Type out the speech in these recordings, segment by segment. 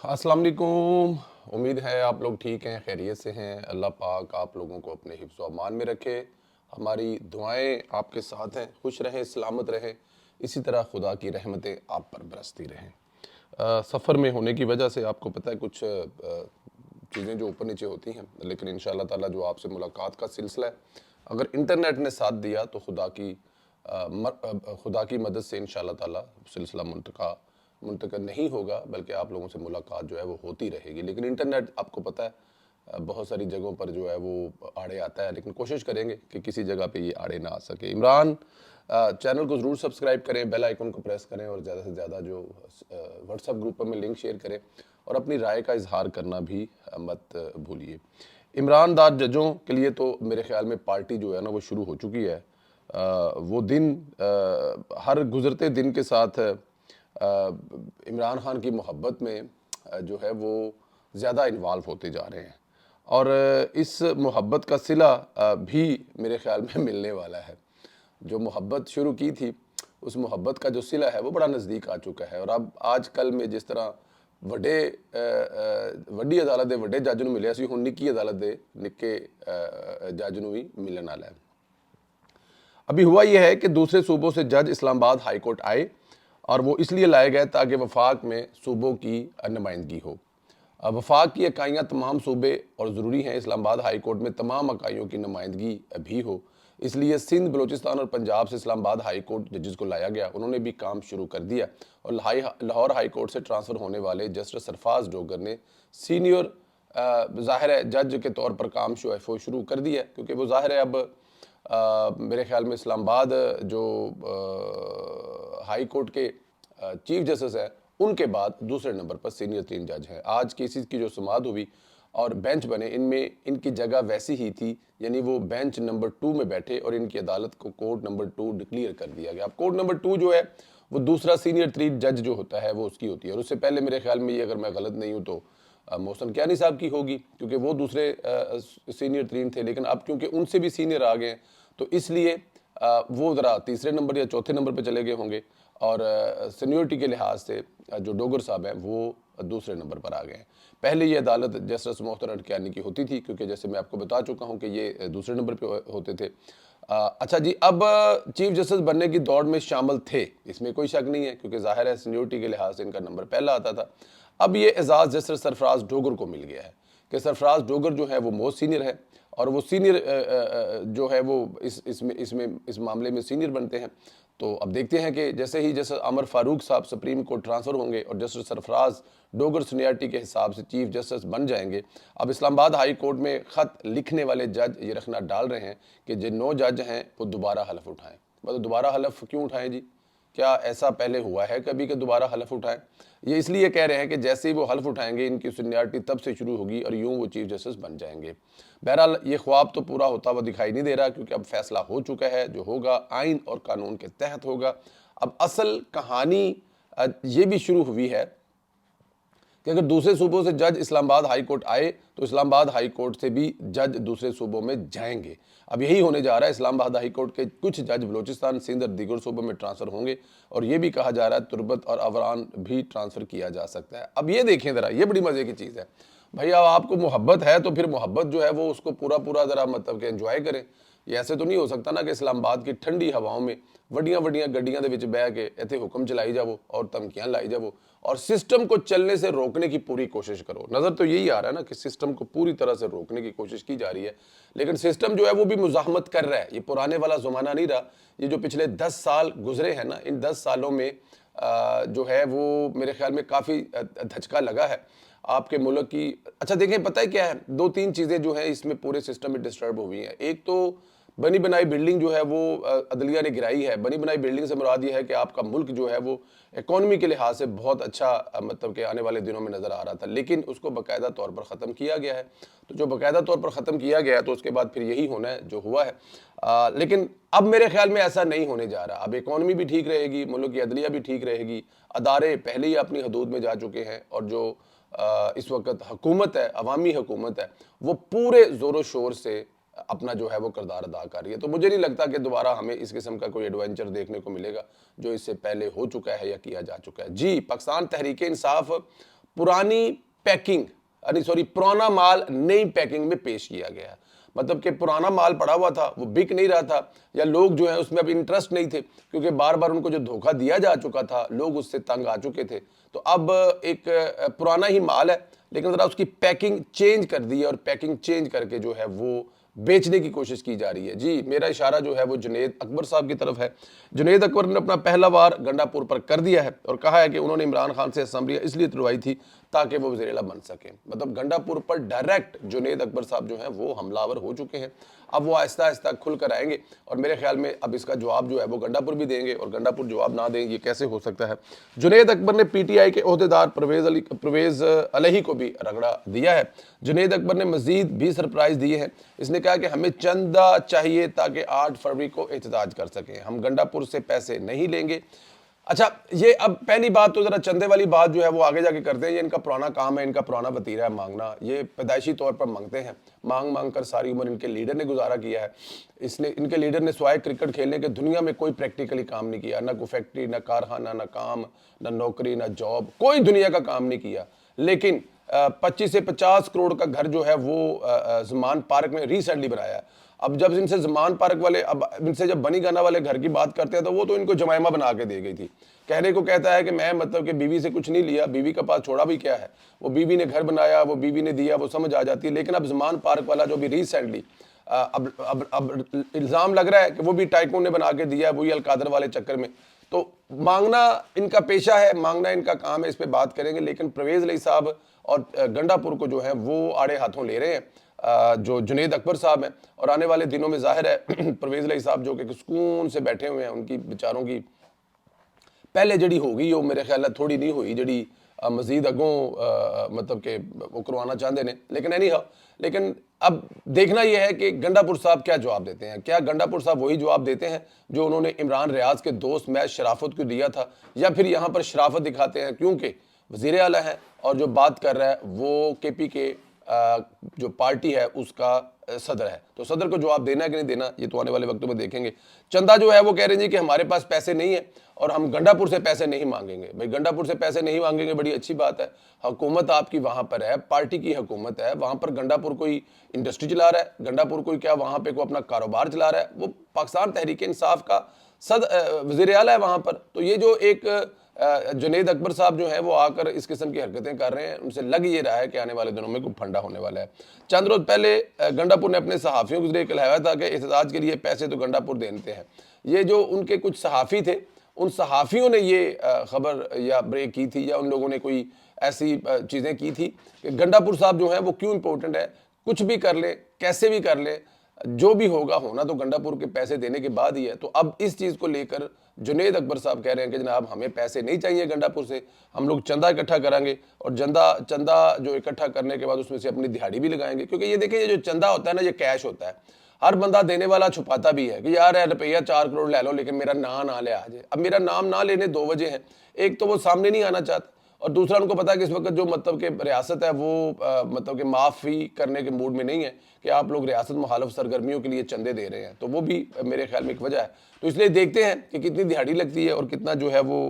अस्सलाम वालेकुम। उम्मीद है आप लोग ठीक हैं, खैरियत से हैं। अल्लाह पाक आप लोगों को अपने हिफ्ज़ व अमान में रखे। हमारी दुआएं आपके साथ हैं। खुश रहें, सलामत रहें। इसी तरह खुदा की रहमतें आप पर बरसती रहें। सफ़र में होने की वजह से आपको पता है कुछ चीज़ें जो ऊपर नीचे होती हैं, लेकिन इंशाअल्लाह ताला जो आपसे मुलाकात का सिलसिला है, अगर इंटरनेट ने साथ दिया तो खुदा की मदद से इंशाअल्लाह ताला सिलसिला मुंतकिल नहीं होगा, बल्कि आप लोगों से मुलाकात जो है वो होती रहेगी। लेकिन इंटरनेट आपको पता है बहुत सारी जगहों पर जो है वो आड़े आता है, लेकिन कोशिश करेंगे कि किसी जगह पे ये आड़े ना आ सके। इमरान चैनल को ज़रूर सब्सक्राइब करें, बेल आइकन को प्रेस करें और ज़्यादा से ज़्यादा जो व्हाट्सएप ग्रुप में लिंक शेयर करें और अपनी राय का इजहार करना भी मत भूलिए। इमरानदार जजों के लिए तो मेरे ख्याल में पार्टी जो है ना वो शुरू हो चुकी है। वो दिन हर गुज़रते दिन के साथ इमरान खान की मोहब्बत में जो है वो ज़्यादा इन्वॉल्व होते जा रहे हैं और इस मोहब्बत का सिला भी मेरे ख्याल में मिलने वाला है। जो मोहब्बत शुरू की थी उस मोहब्बत का जो सिला है वो बड़ा नज़दीक आ चुका है। और अब आज कल में जिस तरह वड्डी अदालत के वड्डे जज नूं मिलिया सी, हुण निक्की अदालत के निक्के जज नूं भी मिलण वाला है। अभी हुआ यह है कि दूसरे सूबों से जज इस्लामाबाद हाई कोर्ट आए और वो इसलिए लाए गए ताकि वफाक में सूबों की नुमाइंदगी हो। वफाक की इकाइयाँ तमाम सूबे और ज़रूरी हैं, इस्लामाबाद हाई कोर्ट में तमाम इकाइयों की नुमाइंदगी भी हो, इसलिए सिंध, बलूचिस्तान और पंजाब से इस्लामाबाद हाई कोर्ट जजेस को लाया गया। उन्होंने भी काम शुरू कर दिया और लाहौर हाई कोर्ट से ट्रांसफ़र होने वाले जस्टिस सरफराज डोगर ने सीनियर ज़ाहिर है जज के तौर पर काम शुरू कर दिया, क्योंकि वो ज़ाहिर है अब मेरे ख्याल में इस्लामाबाद जो हाई कोर्ट के चीफ जस्टिस हैं उनके बाद दूसरे नंबर पर सीनियर 3 जज हैं। आज केसेस की जो समाअत हुई और बेंच बने, इनमें इनकी जगह वैसी ही थी, यानी वो बेंच नंबर 2 में बैठे और इनकी अदालत को कोर्ट नंबर 2 डिक्लेयर कर दिया गया। अब कोर्ट नंबर 2 जो है वो दूसरा सीनियर 3 जज जो होता है वो उसकी होती है। और उससे पहले मेरे ख्याल में ये, अगर मैं गलत नहीं हूँ तो मोहसिन कियानी साहब की होगी, क्योंकि वो दूसरे सीनियर 3 थे, लेकिन अब क्योंकि उनसे भी सीनियर आ गए हैं तो इसलिए वो ज़रा तीसरे नंबर या चौथे नंबर पे चले गए होंगे और सीनियरिटी के लिहाज से जो डोगर साहब हैं वो दूसरे नंबर पर आ गए हैं। पहले ये अदालत जस्टिस मोहतरम कियानी की होती थी, क्योंकि जैसे मैं आपको बता चुका हूँ कि ये दूसरे नंबर पे होते थे। अच्छा जी, अब चीफ जस्टिस बनने की दौड़ में शामिल थे, इसमें कोई शक नहीं है, क्योंकि ज़ाहिर है सीनियरिटी के लिहाज से इनका नंबर पहला आता था। अब ये एजाज़ जस्टिस सरफराज डोगर को मिल गया है कि सरफराज डोगर जो है वो मोस्ट सीनियर है और वो सीनियर जो है वो इस मामले में सीनियर बनते हैं। तो अब देखते हैं कि जैसे ही जस्टिस अमर फारूक साहब सुप्रीम कोर्ट ट्रांसफ़र होंगे और जस्टिस सरफराज डोगर सीनियरिटी के हिसाब से चीफ जस्टिस बन जाएंगे। अब इस्लामाबाद हाई कोर्ट में ख़त लिखने वाले जज ये रखना डाल रहे हैं कि जो 9 जज हैं वो दोबारा हलफ उठाएं। मतलब दोबारा हलफ क्यों उठाएं जी? क्या ऐसा पहले हुआ है कभी कि दोबारा हलफ उठाएं? ये इसलिए कह रहे हैं कि जैसे ही वो हल्फ उठाएंगे इनकी सीनियरिटी तब से शुरू होगी और यूं वो चीफ जस्टिस बन जाएंगे। बहरहाल ये ख्वाब तो पूरा होता हुआ दिखाई नहीं दे रहा, क्योंकि अब फैसला हो चुका है, जो होगा आइन और कानून के तहत होगा। अब असल कहानी ये भी शुरू हुई है कि अगर दूसरे सूबों से जज इस्लामाबाद हाई कोर्ट आए तो इस्लामाबाद हाई कोर्ट से भी जज दूसरे सूबों में जाएंगे। अब यही होने जा रहा है, इस्लामाबाद हाई कोर्ट के कुछ जज बलूचिस्तान, सिंध और दीगर सूबों में ट्रांसफ़र होंगे और ये भी कहा जा रहा है तुर्बत और अवरान भी ट्रांसफ़र किया जा सकता है। अब ये देखें ज़रा, ये बड़ी मज़े की चीज़ है भाई। अब आपको मोहब्बत है तो फिर मोहब्बत जो है वो उसको पूरा ज़रा मतलब कि एंजॉय करें। ये ऐसे तो नहीं हो सकता ना कि इस्लामाबाद की ठंडी हवाओं में वड्डियां गड्डियां दे विच बह के इत्थे हुक्म चलाई जावो और धमकियां लाई जावो और सिस्टम को चलने से रोकने की पूरी कोशिश करो। नज़र तो यही आ रहा है ना कि सिस्टम को पूरी तरह से रोकने की कोशिश की जा रही है, लेकिन सिस्टम जो है वो भी मुज़ाहमत कर रहा है। ये पुराने वाला ज़माना नहीं रहा। ये जो पिछले 10 साल गुजरे हैं ना, इन 10 सालों में जो है वो मेरे ख्याल में काफ़ी धचका लगा है आपके मुल्क की। अच्छा देखें, पता है क्या है, 2-3 चीज़ें जो है इसमें पूरे सिस्टम में डिस्टर्ब हुई हैं। एक तो बनी बनाई बिल्डिंग जो है वो अदलिया ने गिराई है। बनी बनाई बिल्डिंग से मुराद ये है कि आपका मुल्क जो है वो इकॉनमी के लिहाज से बहुत अच्छा मतलब कि आने वाले दिनों में नज़र आ रहा था, लेकिन उसको बाकायदा तौर पर ख़त्म किया गया है। तो जो बाकायदा तौर पर ख़त्म किया गया है तो उसके बाद फिर यही होना है जो हुआ है। लेकिन अब मेरे ख्याल में ऐसा नहीं होने जा रहा। अब इकॉनमी भी ठीक रहेगी, मुल्क की अदलिया भी ठीक रहेगी, अदारे पहले ही अपनी हदूद में जा चुके हैं और जो इस वक्त हुकूमत है, अवामी हुकूमत है, वो पूरे ज़ोर शोर से अपना जो है वो किरदार अदा कर रही है। तो मुझे नहीं लगता कि दोबारा हमें इस किस्म का कोई एडवेंचर देखने को मिलेगा जो इससे पहले हो चुका है या किया जा चुका है। जी, पाकिस्तान तहरीक इंसाफ पुरानी पैकिंग पुराना माल नई पैकिंग में पेश किया गया है। मतलब कि पुराना माल पड़ा हुआ था, वो बिक नहीं रहा था, या लोग जो है उसमें अब इंटरेस्ट नहीं थे, क्योंकि बार बार उनको जो धोखा दिया जा चुका था, लोग उससे तंग आ चुके थे। तो अब एक पुराना ही माल है, लेकिन ज़रा उसकी पैकिंग चेंज कर दी है, और पैकिंग चेंज करके जो है वो बेचने की कोशिश की जा रही है। जी, मेरा इशारा जो है वो जुनैद अकबर साहब की तरफ है। जुनैद अकबर ने अपना पहला वार गंडापुर पर कर दिया है और कहा है कि उन्होंने इमरान खान से असेंबलियाँ इसलिए तुड़वाई थी ताकि वो वज़ीर आला बन सकें। मतलब गंडापुर पर डायरेक्ट जुनैद अकबर साहब जो हैं वो हमलावर हो चुके हैं। अब वो आहिस्ता आहिस्ता खुल कर आएंगे, और मेरे ख्याल में अब इसका जवाब जो है वो गंडापुर भी देंगे, और गंडापुर जवाब ना दें ये कैसे हो सकता है। जुनैद अकबर ने PTI के ओहदेदार परवेज़ अलही को भी रगड़ा दिया है। जुनैद अकबर ने मजीद भी सरप्राइज़ दिए हैं। इसने कहा कि हमें चंदा चाहिए ताकि 8 फरवरी को एहतजाज कर सकें, हम गंडापुर से पैसे नहीं लेंगे। अच्छा, ये अब पहली बात तो ज़रा चंदे वाली बात जो है वो आगे जाके करते हैं। ये इनका पुराना काम है, इनका पुराना वतीरा है मांगना। ये पैदाइशी तौर पर मांगते हैं, मांग मांग कर सारी उम्र इनके लीडर ने गुजारा किया है। इनके लीडर ने सिवाय क्रिकेट खेलने के दुनिया में कोई प्रैक्टिकली काम नहीं किया, ना कोई फैक्ट्री, ना कारखाना, ना काम, ना नौकरी, ना जॉब, कोई दुनिया का काम नहीं किया। लेकिन 25 से 50 करोड़ का घर जो है वो ज़मान पार्क में रिसेंटली बनाया है। अब जब इनसे ज़मान पार्क वाले, अब इनसे जब बनी गाना वाले घर की बात करते हैं तो वो तो इनको जमाइमा बना के दे गई थी। कहने को कहता है कि मैं मतलब कि बीवी से कुछ नहीं लिया, बीवी के पास छोड़ा भी क्या है, वो बीवी ने घर बनाया, वो बीवी ने दिया, वो समझ आ जाती है। लेकिन अब ज़मान पार्क वाला जो भी रिसेंटली अब इल्ज़ाम लग रहा है कि वो भी टाइकून ने बना के दिया है, वही अलकादर वाले चक्कर में। तो मांगना इनका पेशा है, मांगना इनका काम है, इस पर बात करेंगे। लेकिन परवेज़ अलही साहब और गंडापुर को जो है वो आड़े हाथों ले रहे हैं जो जुनैद अकबर साहब हैं। और आने वाले दिनों में जाहिर है परवेज़ अलही साहब जो कि सुकून से बैठे हुए हैं, उनकी बेचारों की पहले जड़ी होगी वो मेरे ख्याल थोड़ी नहीं हुई जड़ी मजीद अगों मतलब कि वो करवाना चाहते हैं। लेकिन एनी हाउ, लेकिन अब देखना यह है कि गंडापुर साहब क्या जवाब देते हैं। क्या गंडापुर साहब वही जवाब देते हैं जो उन्होंने इमरान रियाज के दोस्त मैच शराफत को दिया था, या फिर यहाँ पर शराफत दिखाते हैं क्योंकि वज़ीर आला है और जो बात कर रहा है वो KP के जो पार्टी है उसका सदर है। तो सदर को जवाब देना है कि नहीं देना, ये तो आने वाले वक्तों में देखेंगे। चंदा जो है वो कह रहे हैं कि हमारे पास पैसे नहीं है और हम गंडापुर से पैसे नहीं मांगेंगे। भाई गंडापुर से पैसे नहीं मांगेंगे, बड़ी अच्छी बात है। हुकूमत आपकी वहाँ पर है, पार्टी की हुकूमत है, वहाँ पर गंडापुर कोई इंडस्ट्री चला रहा है, गंडापुर कोई क्या वहाँ पे कोई अपना कारोबार चला रहा है, वो पाकिस्तान तहरीक इंसाफ का वज़ीर आला है वहाँ पर। तो ये जो एक जुनैद अकबर साहब जो है वो आकर इस किस्म की हरकतें कर रहे हैं, उनसे लग ये रहा है कि आने वाले दिनों में कुछ फंडा होने वाला है। चंद रोज पहले गंडापुर ने अपने सहाफ़ियों को जरिए कहलाया था कि एहतजाज के लिए पैसे तो गंडापुर देते हैं। ये जो उनके कुछ सहाफ़ी थे, उन सहाफ़ियों ने ये खबर या ब्रेक की थी, या उन लोगों ने कोई ऐसी चीज़ें की थी कि गंडापुर साहब जो हैं वो क्यों इंपॉर्टेंट है, कुछ भी कर ले, कैसे भी कर ले, जो भी होगा होना तो गंडापुर के पैसे देने के बाद ही है। तो अब इस चीज़ को लेकर जुनैद अकबर साहब कह रहे हैं कि जनाब हमें पैसे नहीं चाहिए गंडापुर से, हम लोग चंदा इकट्ठा कराएंगे, और चंदा जो इकट्ठा करने के बाद उसमें से अपनी दिहाड़ी भी लगाएंगे। क्योंकि ये देखिए, ये जो चंदा होता है ना, ये कैश होता है। हर बंदा देने वाला छुपाता भी है कि यार रुपया 4 करोड़ ले लो लेकिन मेरा नाम ना ले आ जाए। अब मेरा नाम ना लेने 2 वजह हैं, एक तो वो सामने नहीं आना चाहते, और दूसरा उनको पता है कि इस वक्त जो मतलब कि रियासत है वो मतलब कि माफ़ी करने के मूड में नहीं है कि आप लोग रियासत मुखालफ सरगर्मियों के लिए चंदे दे रहे हैं। तो वो भी मेरे ख्याल में एक वजह है। तो इसलिए देखते हैं कि कितनी दिहाड़ी लगती है और कितना जो है वो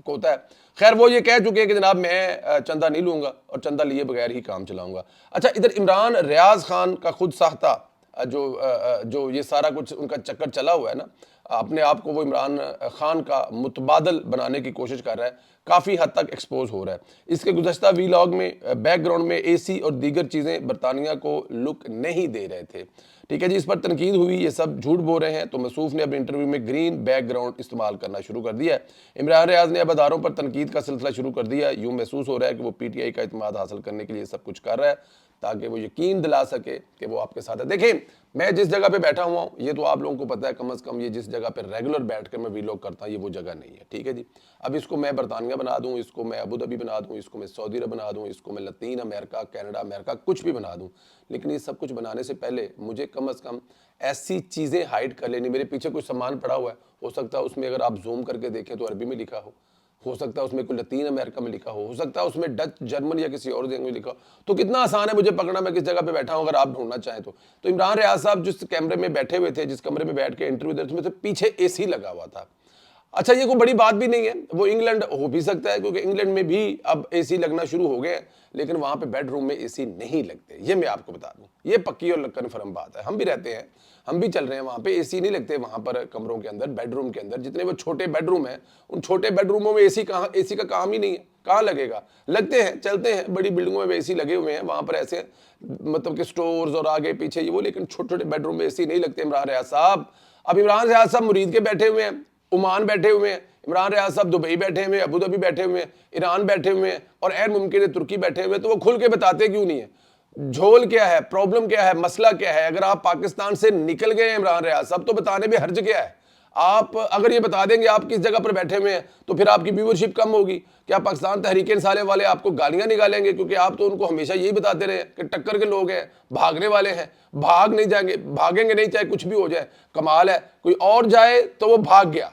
होता है। खैर, वो ये कह चुके हैं कि जनाब मैं चंदा नहीं लूँगा और चंदा लिए बगैर ही काम चलाऊँगा। अच्छा, इधर इमरान रियाज खान का खुद साख्ता जो ये सारा कुछ उनका चक्कर चला हुआ है ना, अपने आप को वो इमरान खान का मुतबादल बनाने की कोशिश कर रहा है, काफ़ी हद तक एक्सपोज हो रहा है। इसके गुज़श्ता वीलॉग में बैकग्राउंड में AC और दीगर चीज़ें बरतानिया को लुक नहीं दे रहे थे। ठीक है जी, इस पर तनकीद हुई, ये सब झूठ बोल रहे हैं। तो मसूफ ने अपने इंटरव्यू में ग्रीन बैकग्राउंड इस्तेमाल करना शुरू कर दिया है। इमरान रियाज ने अब अदारों पर तनकीद का सिलसिला शुरू कर दिया। यूँ महसूस हो रहा है कि वो PTI का इत्मीनान हासिल करने के लिए सब कुछ कर रहा है ताकि वो यकीन दिला सके कि वो आपके साथ है। देखें, मैं जिस जगह पे बैठा हुआ हूँ, ये तो आप लोगों को पता है कम से कम, ये जिस जगह पे रेगुलर बैठ कर मैं वीलॉग करता हूँ ये वो जगह नहीं है। ठीक है जी, अब इसको मैं बरतानिया बना दूँ, इसको मैं अबू धाबी बना दूँ, इसको मैं सऊदी अरब बना दूँ, इसको मैं लतीन अमेरिका, कनाडा अमेरिका कुछ भी बना दूँ, लेकिन ये सब कुछ बनाने से पहले मुझे कम से कम ऐसी चीज़ें हाइड कर लेनी। मेरे पीछे कुछ सामान पड़ा हुआ है, हो सकता है उसमें अगर आप जूम करके देखें तो अरबी में लिखा हो सकता है उसमें कोई लतीन अमेरिका में लिखा हो सकता है उसमें डच, जर्मन या किसी और जगह में लिखा हो। तो कितना आसान है मुझे पकड़ना, मैं किस जगह पे बैठा हूं अगर आप ढूंढना चाहें तो इमरान रियाज साहब जिस कैमरे में बैठे हुए थे, जिस कमरे में बैठ के इंटरव्यू दे रहे थे, उसमें से पीछे AC लगा हुआ था। اچھا یہ کوئی بڑی بات بھی نہیں ہے, وہ انگلینڈ ہو بھی سکتا ہے کیونکہ انگلینڈ میں بھی اب اے سی لگنا شروع ہو گئے ہیں, لیکن وہاں پہ بیڈ روم میں اے سی نہیں لگتے, یہ میں آپ کو بتا دوں, یہ پکی اور کنفرم بات ہے. ہم بھی رہتے ہیں, ہم بھی چل رہے ہیں, وہاں پہ اے سی نہیں لگتے وہاں پر کمروں کے اندر, بیڈ روم کے اندر. جتنے وہ چھوٹے بیڈ روم ہیں ان چھوٹے بیڈ روموں میں اے سی کا کام ہی نہیں ہے, کہاں لگے گا؟ لگتے ہیں, چلتے ہیں, بڑی بلڈنگوں میں اے سی لگے ہوئے ہیں, وہاں پر ایسے مطلب کہ سٹورز اور آگے پیچھے یہ وہ, لیکن چھوٹے چھوٹے بیڈ روم میں اے سی نہیں لگتے. عمران ریاض صاحب, اب عمران ریاض صاحب مرید کے بیٹھے ہوئے ہیں, عمان بیٹھے ہوئے ہیں, عمران ریاض صاحب دبئی بیٹھے ہوئے ہیں, ابو ظبی بیٹھے ہوئے ہیں, ایران بیٹھے ہوئے ہیں, اور عین ممکن ہے ترکی بیٹھے ہوئے ہیں, تو وہ کھل کے بتاتے کیوں نہیں ہیں؟ جھول کیا ہے, پرابلم کیا ہے, مسئلہ کیا ہے؟ اگر آپ پاکستان سے نکل گئے ہیں عمران ریاض صاحب تو بتانے میں حرج کیا ہے؟ آپ اگر یہ بتا دیں گے آپ کس جگہ پر بیٹھے ہوئے ہیں تو پھر آپ کی ویورشپ کم ہوگی. کیا پاکستان تحریک انصاف والے آپ کو گالیاں نکالیں گے کیونکہ آپ تو ان کو ہمیشہ یہی بتاتے رہے کہ ٹکر کے لوگ ہیں, بھاگنے والے ہیں, بھاگ نہیں جائیں گے, بھاگیں گے نہیں چاہے کچھ بھی ہو جائے؟ کمال ہے, کوئی اور جائے تو وہ بھاگ گیا,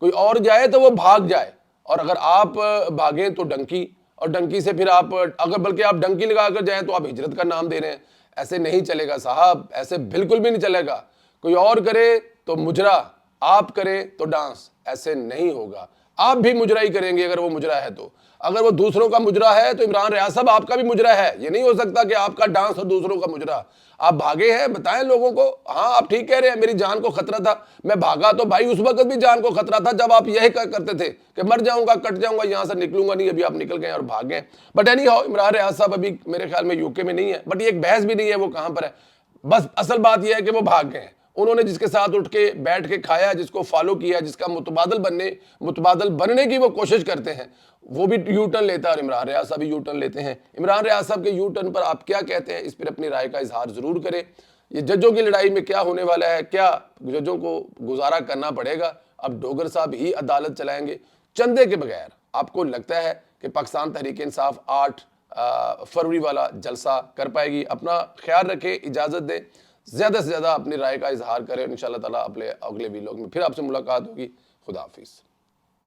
کوئی اور جائے تو وہ بھاگ جائے, اور اگر آپ بھاگیں تو ڈنکی, اور ڈنکی سے پھر آپ اگر بلکہ آپ ڈنکی لگا کر جائیں تو آپ ہجرت کا نام دے رہے ہیں. ایسے نہیں چلے گا صاحب, ایسے بالکل بھی نہیں چلے گا. کوئی اور کرے تو مجرا, آپ کریں تو ڈانس, ایسے نہیں ہوگا. آپ بھی مجرا ہی کریں گے اگر وہ مجرا ہے تو. اگر وہ دوسروں کا مجرا ہے تو عمران ریاض صاحب آپ کا بھی مجرا ہے. یہ نہیں ہو سکتا کہ آپ کا ڈانس اور دوسروں کا مجرا. آپ بھاگے ہیں, بتائیں لوگوں کو. ہاں آپ ٹھیک کہہ رہے ہیں, میری جان کو خطرہ تھا, میں بھاگا تو بھائی اس وقت بھی جان کو خطرہ تھا جب آپ یہی کرتے تھے کہ مر جاؤں گا, کٹ جاؤں گا, یہاں سے نکلوں گا نہیں. ابھی آپ نکل گئے اور بھاگ گئے. بٹ اینی ہاؤ, عمران ریاض صاحب ابھی میرے خیال میں یو کے میں نہیں ہے, بٹ یہ ایک بحث بھی نہیں ہے وہ کہاں پر ہے. بس اصل بات یہ ہے کہ وہ بھاگ گئے ہیں. انہوں نے جس کے ساتھ اٹھ کے بیٹھ کے کھایا, جس کو فالو کیا, جس کا متبادل بننے کی وہ کوشش کرتے ہیں, وہ بھی یو ٹرن لیتا ہے, اور عمران ریاض صاحب بھی یو ٹرن لیتے ہیں. عمران ریاض صاحب کے یو ٹرن پر آپ کیا کہتے ہیں, اس پر اپنی رائے کا اظہار ضرور کریں. یہ ججوں کی لڑائی میں کیا ہونے والا ہے, کیا ججوں کو گزارا کرنا پڑے گا؟ اب ڈوگر صاحب ہی عدالت چلائیں گے چندے کے بغیر. آپ کو لگتا ہے کہ پاکستان تحریک انصاف 8 فروری والا جلسہ کر پائے گی؟ اپنا خیال رکھیں, اجازت دیں, زیادہ سے زیادہ اپنی رائے کا اظہار کریں. انشاءاللہ تعالیٰ اگلے ویلوگ میں پھر آپ سے ملاقات ہوگی. خدا حافظ.